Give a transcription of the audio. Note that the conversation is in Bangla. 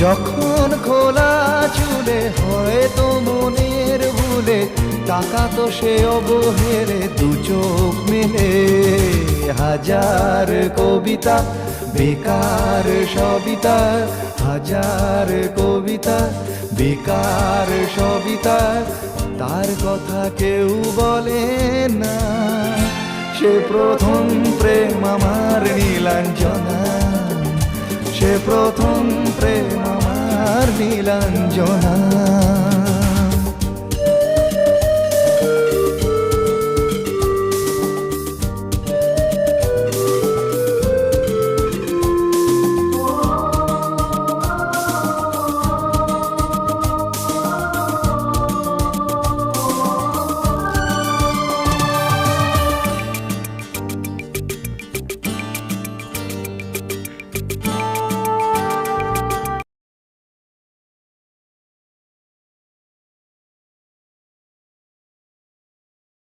যখন খোলা চুলে হয়তো মনের ভুলে টাকা তো সে অবহেলে দু চোখ মেলে হাজার কবিতা বেকার সবিতা হাজার কবিতা বেকার সবিতা তার কথা কেউ বলে না সে প্রথম প্রেম আমার নীলাঞ্জনা সে প্রথম প্রেম আমার নীলাঞ্জনা